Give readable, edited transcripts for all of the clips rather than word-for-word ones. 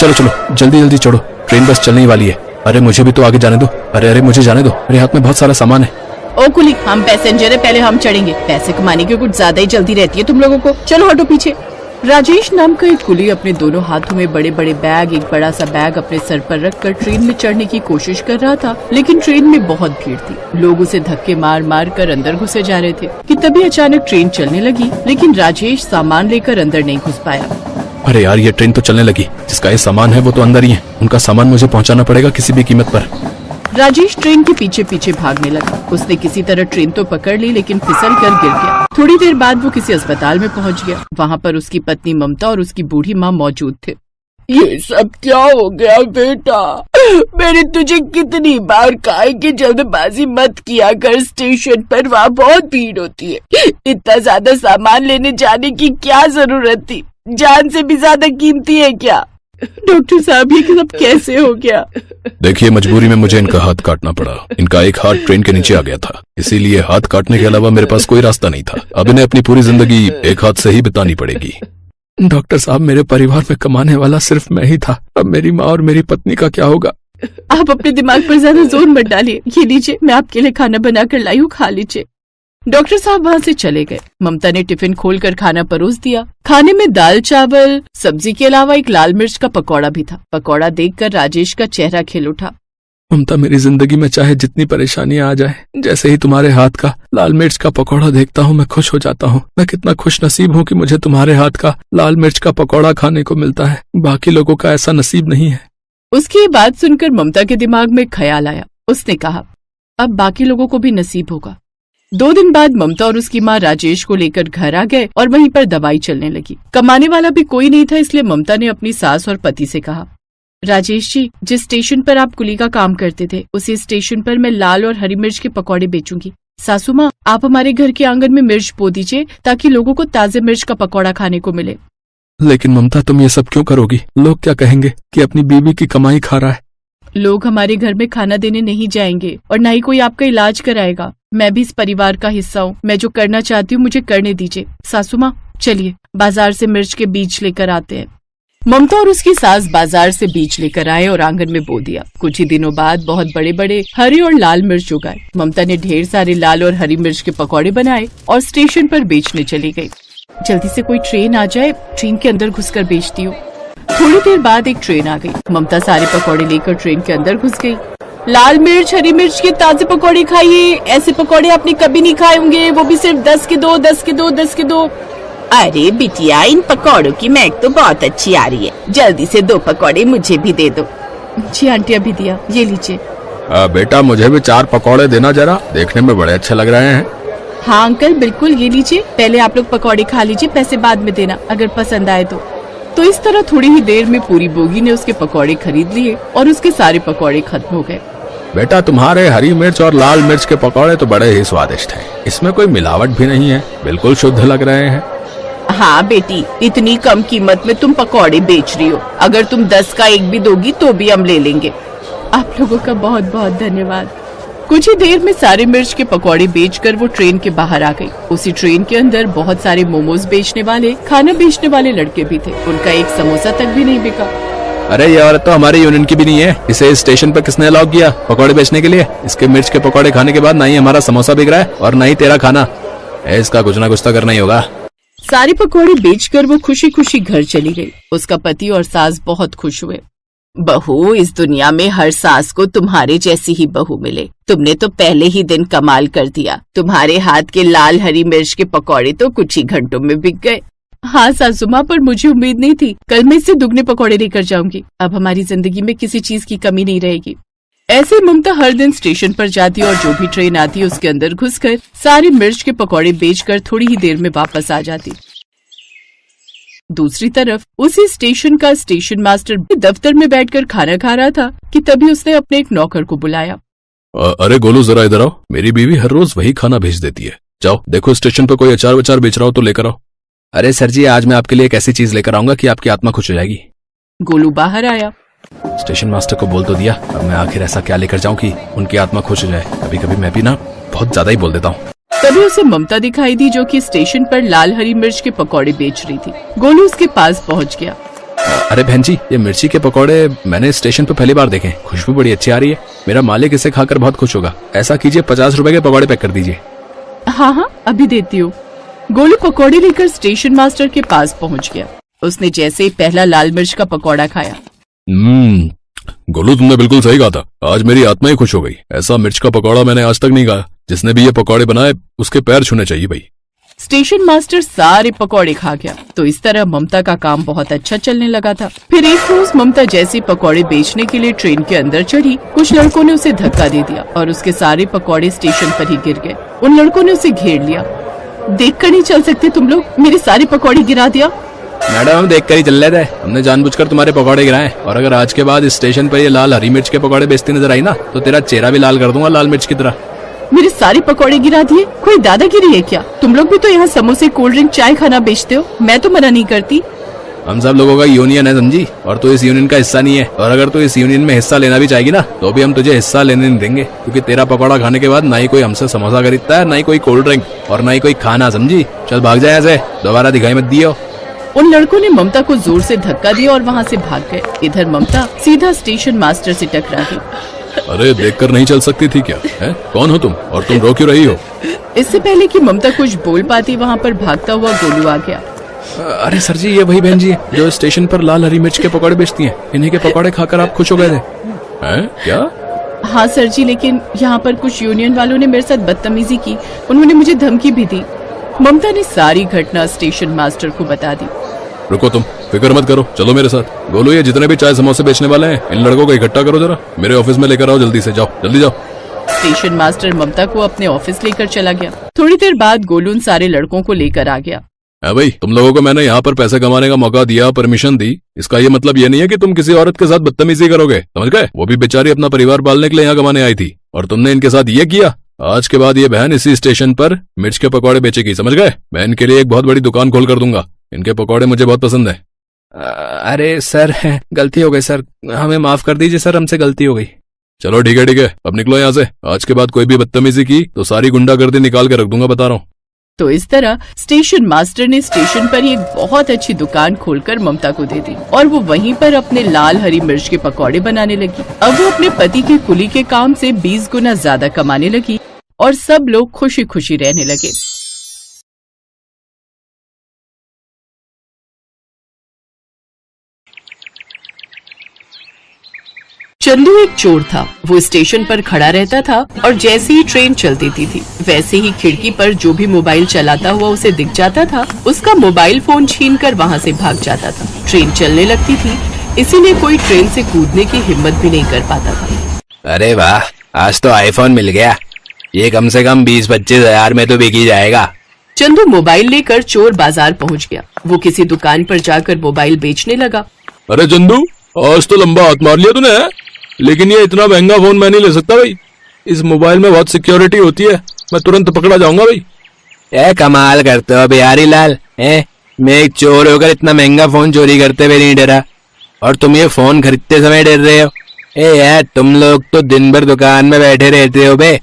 चलो चलो जल्दी जल्दी चढ़ो, ट्रेन बस चलने ही वाली है। अरे मुझे भी तो आगे जाने दो। अरे मुझे जाने दो, मेरे हाथ में बहुत सारा सामान है। ओ कुली, हम पैसेंजर है, पहले हम चढ़ेंगे। पैसे कमाने की कुछ ज्यादा ही जल्दी रहती है तुम लोगों को। चलो हटो पीछे। राजेश नाम का एक कुली अपने दोनों हाथों में बड़े बड़े बैग, एक बड़ा सा बैग अपने सर पर रखकर ट्रेन में चढ़ने की कोशिश कर रहा था, लेकिन ट्रेन में बहुत भीड़ थी। लोग उसे धक्के मार मार कर अंदर घुसे जा रहे थे कि तभी अचानक ट्रेन चलने लगी, लेकिन राजेश सामान लेकर अंदर नहीं घुस पाया। अरे यार, ये ट्रेन तो चलने लगी, जिसका ये सामान है वो तो अंदर ही है। उनका सामान मुझे पहुंचाना पड़ेगा किसी भी कीमत पर। राजेश ट्रेन के पीछे पीछे भागने लगा। उसने किसी तरह ट्रेन तो पकड़ ली, लेकिन फिसल कर गिर गया। थोड़ी देर बाद वो किसी अस्पताल में पहुंच गया। वहाँ पर उसकी पत्नी ममता और उसकी बूढ़ी माँ मौजूद थे। ये सब क्या हो गया बेटा? मैंने तुझे कितनी बार कहा कि जल्दबाजी मत किया कर, स्टेशन पर वहाँ बहुत भीड़ होती है। इतना ज्यादा सामान लेने जाने की क्या जरूरत थी? जान से भी ज्यादा कीमती है क्या? डॉक्टर साहब, ये सब कैसे हो गया? देखिए, मजबूरी में मुझे इनका हाथ काटना पड़ा। इनका एक हाथ ट्रेन के नीचे आ गया था, इसीलिए हाथ काटने के अलावा मेरे पास कोई रास्ता नहीं था। अब इन्हें अपनी पूरी जिंदगी एक हाथ से ही बितानी पड़ेगी। डॉक्टर साहब, मेरे परिवार में कमाने वाला सिर्फ मैं ही था। अब मेरी माँ और मेरी पत्नी का क्या होगा? आप अपने दिमाग पर ज्यादा जोर मत डालिए। ये लीजिए, मैं आपके लिए खाना बना कर लाई हूँ, खा लीजिए। डॉक्टर साहब वहाँ से चले गए। ममता ने टिफिन खोलकर खाना परोस दिया। खाने में दाल चावल सब्जी के अलावा एक लाल मिर्च का पकौड़ा भी था। पकौड़ा देखकर राजेश का चेहरा खिल उठा। ममता, मेरी जिंदगी में चाहे जितनी परेशानियां आ जाए, जैसे ही तुम्हारे हाथ का लाल मिर्च का पकौड़ा देखता हूँ मैं खुश हो जाता हूँ। मैं कितना खुश नसीब हूँ कि मुझे तुम्हारे हाथ का लाल मिर्च का पकौड़ा खाने को मिलता है। बाकी लोगों का ऐसा नसीब नहीं है। उसकी ये बात सुनकर ममता के दिमाग में ख्याल आया। उसने कहा, अब बाकी लोगों को भी नसीब होगा। 2 दिन बाद ममता और उसकी माँ राजेश को लेकर घर आ गए और वहीं पर दवाई चलने लगी। कमाने वाला भी कोई नहीं था, इसलिए ममता ने अपनी सास और पति से कहा, राजेश जी, जिस स्टेशन पर आप कुली का काम करते थे, उसी स्टेशन पर मैं लाल और हरी मिर्च के पकौड़े बेचूंगी। सासू माँ, आप हमारे घर के आंगन में मिर्च बो दीजिए ताकि लोगों को ताजे मिर्च का पकौड़ा खाने को मिले। लेकिन ममता, तुम ये सब क्यों करोगी? लोग क्या कहेंगे कि अपनी बीवी की कमाई खा रहा है। लोग हमारे घर में खाना देने नहीं जाएंगे और न ही कोई आपका इलाज कराएगा। मैं भी इस परिवार का हिस्सा हूँ। मैं जो करना चाहती हूँ मुझे करने दीजिए। सासू माँ, चलिए बाजार से मिर्च के बीज लेकर आते हैं। ममता और उसकी सास बाजार से बीज लेकर आए और आंगन में बो दिया। कुछ ही दिनों बाद बहुत बड़े बड़े हरी और लाल मिर्च उगाए। ममता ने ढेर सारे लाल और हरी मिर्च के पकौड़े बनाए और स्टेशन पर बेचने चली गई। जल्दी से कोई ट्रेन आ जाए, ट्रेन के अंदर घुसकर बेचती हूँ। थोड़ी देर बाद एक ट्रेन आ गई। ममता सारे पकौड़े लेकर ट्रेन के अंदर घुस गई। लाल मिर्च, हरी मिर्च के ताजे पकौड़े खाइए। ऐसे पकौड़े आपने कभी नहीं खाए होंगे, वो भी सिर्फ 10 के 2, 10 के 2, 10 के 2। अरे बिटिया, इन पकौड़ों की महक तो बहुत अच्छी आ रही है। जल्दी से 2 पकौड़े मुझे भी दे दो। जी आंटी, अभी दिया, ये लीजिए। बेटा, मुझे भी 4 पकौड़े देना जरा, देखने में बड़े अच्छे लग रहे हैं। हाँ अंकल, बिल्कुल, ये लीजिए। पहले आप लोग पकौड़े खा लीजिए, पैसे बाद में देना अगर पसंद आए तो इस तरह थोड़ी ही देर में पूरी बोगी ने उसके पकौड़े खरीद लिए और उसके सारे पकौड़े खत्म हो गए। बेटा, तुम्हारे हरी मिर्च और लाल मिर्च के पकौड़े तो बड़े ही स्वादिष्ट हैं। इसमें कोई मिलावट भी नहीं है, बिल्कुल शुद्ध लग रहे हैं। हाँ बेटी, इतनी कम कीमत में तुम पकौड़े बेच रही हो। अगर तुम 10 का एक भी दोगी तो भी हम ले लेंगे। आप लोगों का बहुत बहुत धन्यवाद। कुछ ही देर में सारे मिर्च के पकौड़े बेचकर वो ट्रेन के बाहर आ गई। उसी ट्रेन के अंदर बहुत सारे मोमोज बेचने वाले, खाना बेचने वाले लड़के भी थे। उनका एक समोसा तक भी नहीं बिका। अरे ये औरत तो हमारी यूनियन की भी नहीं है। इसे स्टेशन पर किसने अलाउ किया पकौड़े बेचने के लिए? इसके मिर्च के पकौड़े खाने के बाद ना ही हमारा समोसा बिक रहा है और ना ही तेरा खाना। इसका कुछ ना कुछ तो करना ही होगा। सारे पकौड़े बेचकर वो खुशी खुशी घर चली गई। उसका पति और सास बहुत खुश हुए। बहू, इस दुनिया में हर सास को तुम्हारे जैसी ही बहू मिले। तुमने तो पहले ही दिन कमाल कर दिया। तुम्हारे हाथ के लाल हरी मिर्च के पकौड़े तो कुछ ही घंटों में बिक गए। हाँ सासू माँ, पर मुझे उम्मीद नहीं थी। कल मैं इससे दुगने पकौड़े लेकर जाऊंगी। अब हमारी जिंदगी में किसी चीज की कमी नहीं रहेगी। ऐसे ममता हर दिन स्टेशन पर जाती और जो भी ट्रेन आती उसके अंदर घुसकर सारे मिर्च के पकौड़े बेचकर थोड़ी ही देर में वापस आ जाती। दूसरी तरफ उसी स्टेशन का स्टेशन मास्टर दफ्तर में बैठकर खाना खा रहा था कि तभी उसने अपने एक नौकर को बुलाया। अरे गोलू, जरा इधर आओ। मेरी बीवी हर रोज वही खाना भेज देती है। जाओ देखो, स्टेशन पर कोई अचार वचार बेच रहा हो तो लेकर आओ। अरे सर जी, आज मैं आपके लिए एक ऐसी चीज लेकर आऊंगा कि आपकी आत्मा खुश हो जाएगी। गोलू बाहर आया। स्टेशन मास्टर को बोल तो दिया, अब मैं आखिर ऐसा क्या लेकर जाऊं कि उनकी आत्मा खुश हो जाए। कभी कभी मैं भी ना बहुत ज्यादा ही बोल देता हूँ। तभी उसे ममता दिखाई दी जो कि स्टेशन पर लाल हरी मिर्च के पकौड़े बेच रही थी। गोलू उसके पास पहुंच गया। अरे बहन जी, ये मिर्ची के पकौड़े मैंने स्टेशन पे पहली बार देखे हैं। खुशबू बड़ी अच्छी आ रही है। मेरा मालिक इसे खाकर बहुत खुश होगा। ऐसा कीजिए 50 रुपए के पकौड़े पैक कर दीजिए। हाँ हाँ, अभी देती हूँ। गोलू पकौड़े लेकर स्टेशन मास्टर के पास पहुँच गया। उसने जैसे ही पहला लाल मिर्च का पकौड़ा खाया, गोलू, तुमने बिल्कुल सही कहा था। आज मेरी आत्मा ही खुश हो गई। ऐसा मिर्च का पकौड़ा मैंने आज तक नहीं खाया। जिसने भी ये पकौड़े बनाए उसके पैर छूने चाहिए भाई। स्टेशन मास्टर सारे पकौड़े खा गया। तो इस तरह ममता का काम बहुत अच्छा चलने लगा था। फिर एक रोज ममता जैसे पकौड़े बेचने के लिए ट्रेन के अंदर चढ़ी, कुछ लड़कों ने उसे धक्का दे दिया और उसके सारे पकौड़े स्टेशन पर ही गिर गए। उन लड़कों ने उसे घेर लिया। देखकर नहीं चल सकते तुम लोग? मेरे सारे पकौड़े गिरा दिया। मैडम, हम देख कर ही चल रहे थे। हमने जानबूझकर तुम्हारे पकौड़े गिराए। और अगर आज के बाद इस स्टेशन पर ये लाल हरी मिर्च के पकौड़े बेचती नजर आई ना, तो तेरा चेहरा भी लाल कर दूंगा, लाल मिर्च की तरह। मेरे सारे पकौड़े गिरा दिए? कोई दादागिरी है क्या? तुम लोग भी तो यहाँ समोसे, कोल्ड ड्रिंक, चाय खाना बेचते हो। मैं तो मना नहीं करती। हम सब लोगों का यूनियन है समझी, और तू इस यूनियन का हिस्सा नहीं है। और अगर तू इस यूनियन में हिस्सा लेना भी चाहेगी ना, तो भी हम तुझे हिस्सा लेने नहीं देंगे। क्योंकि तेरा पकौड़ा खाने के बाद ना ही कोई हमसे समोसा खरीदता है, ना ही कोई कोल्ड ड्रिंक, और ना ही कोई खाना, समझी। चल भाग जाए ऐसे, दोबारा दिखाई मत दियो। उन लड़कों ने ममता को जोर से धक्का दिया और वहाँ से भाग गए। इधर ममता सीधा स्टेशन मास्टर से टकरा गई। अरे, देखकर नहीं चल सकती थी क्या? है? कौन हो तुम, और तुम रो क्यों रही हो? इससे पहले कि ममता कुछ बोल पाती, वहाँ पर भागता हुआ गोलू आ गया। अरे सर जी, ये वही बहन जी है जो स्टेशन पर लाल हरी मिर्च के पकौड़े बेचती हैं। इन्हीं के पकौड़े खाकर आप खुश हो गए थे? हैं? क्या? हाँ सर जी, लेकिन यहाँ पर कुछ यूनियन वालों ने मेरे साथ बदतमीजी की। उन्होंने मुझे धमकी भी दी। ममता ने सारी घटना स्टेशन मास्टर को बता दी। रुको, तुम फिक्र मत करो, चलो मेरे साथ। गोलू, ये जितने भी चाय समोसे बेचने वाले हैं, इन लड़कों को इकट्ठा करो जरा, मेरे ऑफिस में लेकर आओ। जल्दी से जाओ, जल्दी जाओ। स्टेशन मास्टर ममता को अपने ऑफिस लेकर चला गया। थोड़ी देर बाद गोलू उन सारे लड़कों को लेकर आ गया। भाई, तुम लोगों को मैंने यहाँ पर पैसे कमाने का मौका दिया, परमिशन दी। इसका ये मतलब ये नहीं है कि तुम किसी औरत के साथ बदतमीजी करोगे, समझ गए? वो भी बेचारी अपना परिवार पालने के लिए यहाँ कमाने आई थी, और तुमने इनके साथ ये किया। आज के बाद ये बहन इसी स्टेशन पर मिर्च के पकौड़े बेचेगी, समझ गए? मैं इनके लिए एक बहुत बड़ी दुकान खोल कर दूंगा। इनके पकौड़े मुझे बहुत पसंद है। अरे सर, गलती हो गई सर, हमें माफ कर दीजिए सर, हमसे गलती हो गई। चलो ठीक है, अब निकलो यहाँ से। आज के बाद कोई भी बदतमीजी की तो सारी गुंडागर्दी निकाल के रख दूंगा, बता रहा हूँ। तो इस तरह स्टेशन मास्टर ने स्टेशन पर ही एक बहुत अच्छी दुकान खोलकर ममता को दे दी, और वो वहीं पर अपने लाल हरी मिर्च के पकौड़े बनाने लगी। अब वो अपने पति के कुली के काम से 20 गुना ज्यादा कमाने लगी, और सब लोग खुशी खुशी रहने लगे। चंदू एक चोर था। वो स्टेशन पर खड़ा रहता था, और जैसे ही ट्रेन चलती थी वैसे ही खिड़की पर जो भी मोबाइल चलाता हुआ उसे दिख जाता था, उसका मोबाइल फोन छीनकर वहाँ से भाग जाता था। ट्रेन चलने लगती थी, इसीलिए कोई ट्रेन से कूदने की हिम्मत भी नहीं कर पाता था। अरे वाह, आज तो आईफोन मिल गया। ये कम से कम 20-25 हजार में तो बिक ही जाएगा। चंदू मोबाइल लेकर चोर बाजार पहुँच गया। वो किसी दुकान पर जाकर मोबाइल बेचने लगा। अरे चंदू, आज तो लंबा हाथ मार लिया तूने, लेकिन ये इतना महंगा फोन मैं नहीं ले सकता भाई। इस मोबाइल में बहुत सिक्योरिटी होती है, मैं तुरंत पकड़ा जाऊंगा भाई। कमाल करते हो बिहारी लाल। मैं एक चोर होकर इतना महंगा फोन चोरी करते हुए नहीं डरा, और तुम ये फोन खरीदते समय डर रहे हो? यार, तुम लोग तो दिन भर दुकान में बैठे रहते हो बे।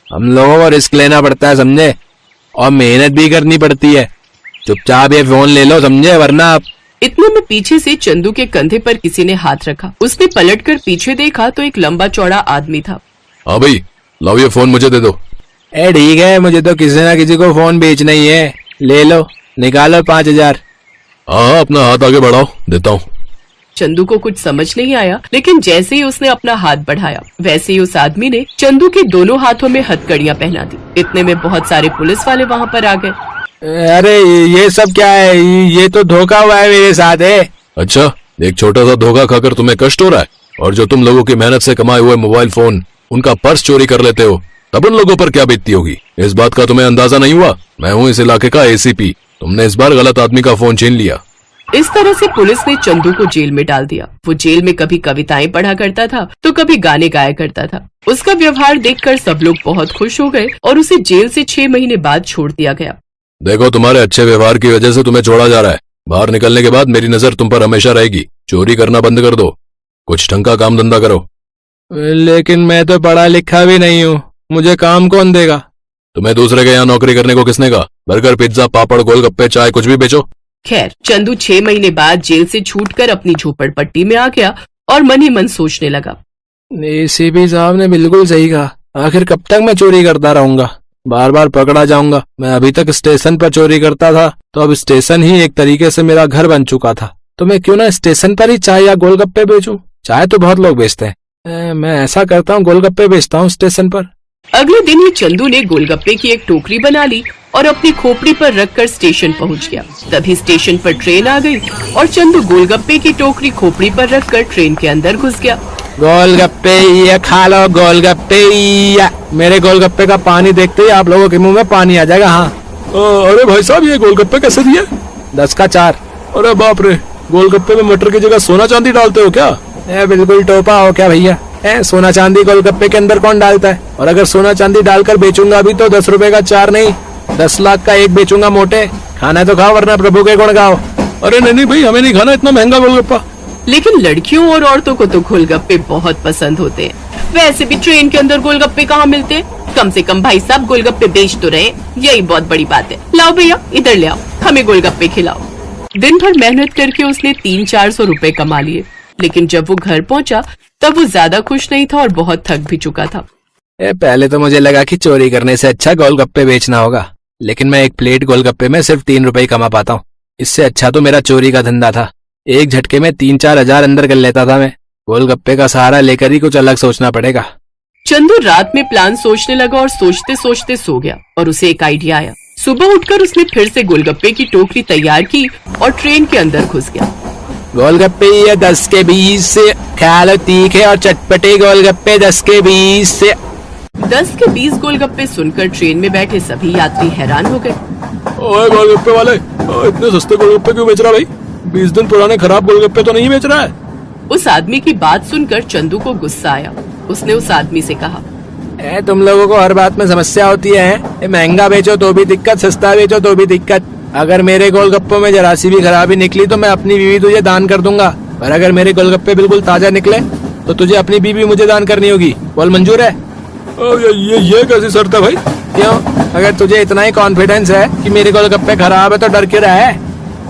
हम लोगों को रिस्क लेना पड़ता है, समझे? और मेहनत भी करनी पड़ती है। चुपचाप ये फोन ले लो, समझे? वरना आप। इतने में पीछे से चंदू के कंधे पर किसी ने हाथ रखा। उसने पलटकर पीछे देखा तो एक लंबा चौड़ा आदमी था। हाँ भाई, लाओ ये फोन मुझे दे दो। ठीक है, मुझे तो किसी ना किसी को फोन बेचना ही है। ले लो, निकालो 5000। हाँ, अपना हाथ आगे बढ़ाओ, देता हूँ। चंदू को कुछ समझ नहीं आया, लेकिन जैसे ही उसने अपना हाथ बढ़ाया, वैसे ही उस आदमी ने चंदू के दोनों हाथों में हथकड़ियां पहना दी। इतने में बहुत सारे पुलिस वाले वहाँ पर आ गए। अरे ये सब क्या है? ये तो धोखा हुआ है मेरे साथ है। अच्छा, एक छोटा सा धोखा खाकर तुम्हें कष्ट हो रहा है, और जो तुम लोगों की मेहनत से कमाए हुए मोबाइल फोन, उनका पर्स चोरी कर लेते हो, तब उन लोगों पर क्या बीतती होगी? इस बात का तुम्हें अंदाजा नहीं हुआ? मैं हूँ इस इलाके का एसीपी। तुमने इस बार गलत आदमी का फोन छीन लिया। इस तरह से पुलिस ने चंदू को जेल में डाल दिया। वो जेल में कभी कविताएं पढ़ा करता था तो कभी गाने गाया करता था। उसका व्यवहार देखकर सब लोग बहुत खुश हो गए, और उसे जेल से 6 महीने बाद छोड़ दिया गया। देखो, तुम्हारे अच्छे व्यवहार की वजह से तुम्हें छोड़ा जा रहा है। बाहर निकलने के बाद मेरी नजर तुम पर हमेशा रहेगी। चोरी करना बंद कर दो, कुछ ढंग का काम धंधा करो। लेकिन मैं तो पढ़ा लिखा भी नहीं हूँ, मुझे काम कौन देगा? तुम्हें दूसरे के यहाँ नौकरी करने को किसने कहा? बर्गर, पिज्जा, पापड़, गोलगप्पे, चाय, कुछ भी बेचो। खैर, चंदू 6 महीने बाद जेल से छूटकर अपनी झोपड़पट्टी में आ गया और मन ही मन सोचने लगा। एसीपी साहब ने बिल्कुल सही कहा। आखिर कब तक मैं चोरी करता रहूंगा, बार बार पकड़ा जाऊंगा। मैं अभी तक स्टेशन पर चोरी करता था, तो अब स्टेशन ही एक तरीके से मेरा घर बन चुका था। तो मैं क्यों ना स्टेशन पर ही चाय या गोलगप्पे बेचूं। चाय तो बहुत लोग बेचते हैं, मैं ऐसा करता हूँ, गोलगप्पे बेचता हूँ स्टेशन पर। अगले दिन ही चंदू ने गोलगप्पे की एक टोकरी बना ली और अपनी खोपड़ी पर रखकर स्टेशन पहुंच गया। तभी स्टेशन पर ट्रेन आ गई और चंदू गोलगप्पे की टोकरी खोपड़ी पर रखकर ट्रेन के अंदर घुस गया। गोलगप्पे ये खा लो, गोलगप्पे ये। मेरे गोलगप्पे का पानी देखते ही आप लोगों के मुंह में पानी आ जाएगा। हाँ। अरे भाई साहब, ये गोलगप्पे कैसे दिए? 10 का 4। अरे बाप रे, गोलगप्पे में मटर की जगह सोना चांदी डालते हो क्या? बिल्कुल टोपा हो क्या भैया। सोना चांदी गोलगप्पे के अंदर कौन डालता है? और अगर सोना चांदी डालकर बेचूंगा अभी तो 10 रुपए का 4 नहीं, 10 लाख का 1 बेचूंगा मोटे। खाना तो खाओ वरना प्रभु के गुण गाओ। अरे नहीं भाई, हमें नहीं खाना इतना महंगा गोलगप्पा। लेकिन लड़कियों और औरतों को तो गोलगप्पे बहुत पसंद होते हैं। वैसे भी ट्रेन के अंदर गोलगप्पे कहाँ मिलते हैं? कम से कम भाई साहब गोलगप्पे बेच तो रहे, यही बहुत बड़ी बात है। लाओ भैया, इधर ले आओ, हमें गोलगप्पे खिलाओ। दिन भर मेहनत करके उसने 300-400 रुपए कमा लिए, लेकिन जब वो घर पहुंचा तब वो ज्यादा खुश नहीं था और बहुत थक भी चुका था। पहले तो मुझे लगा कि चोरी करने से अच्छा गोलगप्पे बेचना होगा, लेकिन मैं एक प्लेट गोलगप्पे में सिर्फ 3 रुपए कमा पाता हूँ। इससे अच्छा तो मेरा चोरी का धंधा था। एक झटके में 3-4 हजार अंदर कर लेता था मैं। गोलगप्पे का सहारा लेकर ही कुछ अलग सोचना पड़ेगा। चंदू रात में प्लान सोचने लगा और सोचते सोचते सो गया और उसे एक आइडिया आया। सुबह उठकर उसने फिर से गोलगप्पे की टोकरी तैयार की और ट्रेन के अंदर घुस गया। गोलगप्पे ये 10 के 20 से, खा लो तीखे और चटपटे गोलगप्पे 10 के 20 से। 10 के 20 गोलगप्पे सुनकर ट्रेन में बैठे सभी यात्री हैरान हो गए। ओए गोलगप्पे वाले, इतने सस्ते गोलगप्पे क्यों बेच रहा भाई? 20 दिन पुराने खराब गोलगप्पे तो नहीं बेच रहा है? उस आदमी की बात सुनकर चंदू को गुस्सा आया। उसने उस आदमी से कहा, तुम लोगों को हर बात में समस्या होती है। महंगा बेचो तो भी दिक्कत, सस्ता बेचो तो भी दिक्कत। अगर मेरे गोलगप्पों में जरा सी भी खराबी निकली तो मैं अपनी बीवी तुझे दान कर दूंगा, पर अगर मेरे गोलगप्पे बिल्कुल ताजा निकले तो तुझे अपनी बीवी मुझे दान करनी होगी। बोल मंजूर है? ये कैसी शर्त है भाई? क्यों? अगर तुझे इतना ही कॉन्फिडेंस है कि मेरे गोलगप्पे खराब है तो डर क्यों रहा है?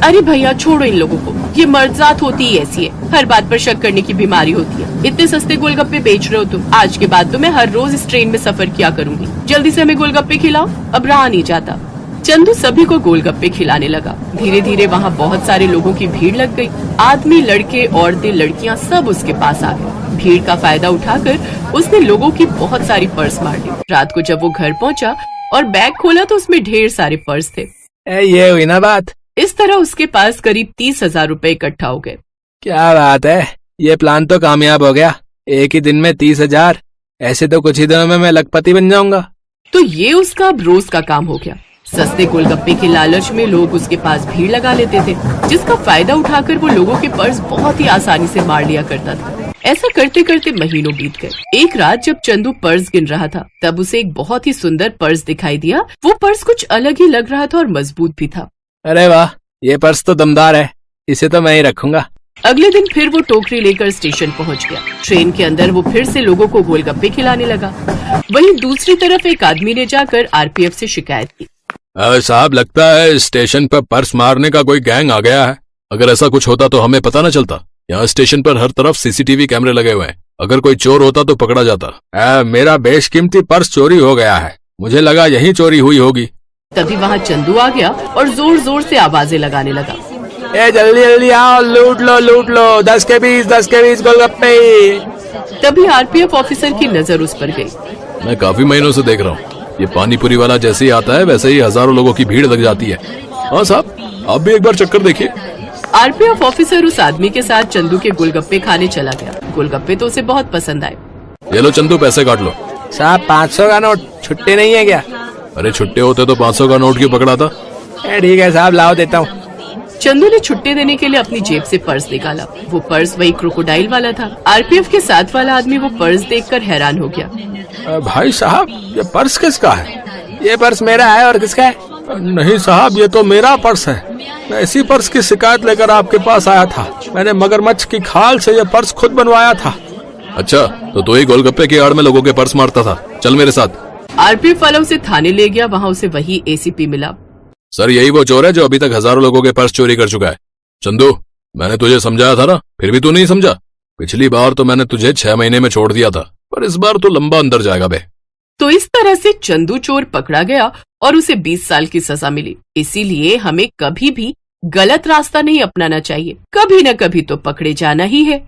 अरे भैया छोड़ो इन लोगों को, ये मर्द जात होती ही ऐसी है, हर बात पर शक करने की बीमारी होती है। इतने सस्ते गोलगप्पे बेच रहे हो तुम, आज के बाद तो मैं हर रोज इस ट्रेन में सफर किया करूंगी। जल्दी से हमें गोलगप्पे खिलाओ, अब रहा नहीं जाता। चंदू सभी को गोलगप्पे खिलाने लगा। धीरे धीरे वहाँ बहुत सारे लोगों की भीड़ लग गई। आदमी, लड़के, औरतें, लड़कियाँ सब उसके पास आ गए। भीड़ का फायदा उठाकर उसने लोगों की बहुत सारी पर्स मार ली। रात को जब वो घर पहुँचा और बैग खोला तो उसमें ढेर सारे पर्स थे। ये हुई ना बात। इस तरह उसके पास करीब 30,000 रुपए इकट्ठा हो गए। क्या बात है, ये प्लान तो कामयाब हो गया। एक ही दिन में 30,000, ऐसे तो कुछ ही दिनों में मैं लखपति बन जाऊंगा। तो ये उसका अब रोज का काम हो गया। सस्ते गोलगप्पे के लालच में लोग उसके पास भीड़ लगा लेते थे, जिसका फायदा उठाकर वो लोगों के पर्स बहुत ही आसानी से मार लिया करता था। ऐसा करते करते महीनों बीत गए। एक रात जब चंदू पर्स गिन रहा था तब उसे एक बहुत ही सुंदर पर्स दिखाई दिया। वो पर्स कुछ अलग ही लग रहा था और मजबूत भी था। अरे वाह, ये पर्स तो दमदार है, इसे तो मैं ही रखूंगा। अगले दिन फिर वो टोकरी लेकर स्टेशन पहुंच गया। ट्रेन के अंदर वो फिर से लोगों को गोलगप्पे खिलाने लगा। वहीं दूसरी तरफ एक आदमी ने जाकर आरपीएफ से शिकायत की। साहब, लगता है स्टेशन पर पर्स मारने का कोई गैंग आ गया है। अगर ऐसा कुछ होता तो हमें पता न चलता। यहाँ स्टेशन पर हर तरफ सीसीटीवी कैमरे लगे हुए हैं। अगर कोई चोर होता तो पकड़ा जाता। मेरा बेशकीमती पर्स चोरी हो गया है, मुझे लगा यही चोरी हुई होगी। तभी वहाँ चंदू आ गया और जोर जोर से आवाजें लगाने लगा। जल्दी जल्दी आओ, लूट लो 10 के 20, 10 के 20 गोलगप्पे। तभी आरपीएफ ऑफिसर की नजर उस पर गई। मैं काफी महीनों से देख रहा हूँ, ये पानीपुरी वाला जैसे ही आता है वैसे ही हजारों लोगों की भीड़ लग जाती है। हाँ साहब, आप भी एक बार चक्कर देखिए। आरपीएफ ऑफिसर उस आदमी के साथ चंदू के गोलगप्पे खाने चला गया। गोलगप्पे तो उसे बहुत पसंद आए। ये लो चंदू, पैसे काट लो। साहब 500 का नोट छुट्टे नहीं है क्या? अरे छुट्टे होते तो 500 का नोट क्यों पकड़ा था? ठीक है साहब, लाओ देता हूँ। चंदू ने छुट्टे देने के लिए अपनी जेब से पर्स निकाला। वो पर्स वही क्रोकोडाइल वाला था। आरपीएफ के साथ वाला आदमी वो पर्स देखकर हैरान हो गया। भाई साहब, ये पर्स किसका है? ये पर्स मेरा है, और किसका है? नहीं साहब, ये तो मेरा पर्स है। मैं इसी पर्स की शिकायत लेकर आपके पास आया था। मैंने मगरमच्छ की खाल से ये पर्स खुद बनवाया था। अच्छा, तो तू ही गोलगप्पे की आड़ में लोगों के पर्स मारता था। चल मेरे साथ। आरपीएफ वाला उसे थाने ले गया। वहाँ उसे वही एसीपी मिला। सर यही वो चोर है जो अभी तक हजारों लोगों के पर्स चोरी कर चुका है। चंदू, मैंने तुझे समझाया था ना, फिर भी तू नहीं समझा। पिछली बार तो मैंने तुझे 6 महीने में छोड़ दिया था, पर इस बार तो लंबा अंदर जाएगा बे। तो इस तरह से चंदू चोर पकड़ा गया और उसे 20 साल की सजा मिली। इसीलिए हमें कभी भी गलत रास्ता नहीं अपनाना चाहिए, कभी न कभी तो पकड़े जाना ही है।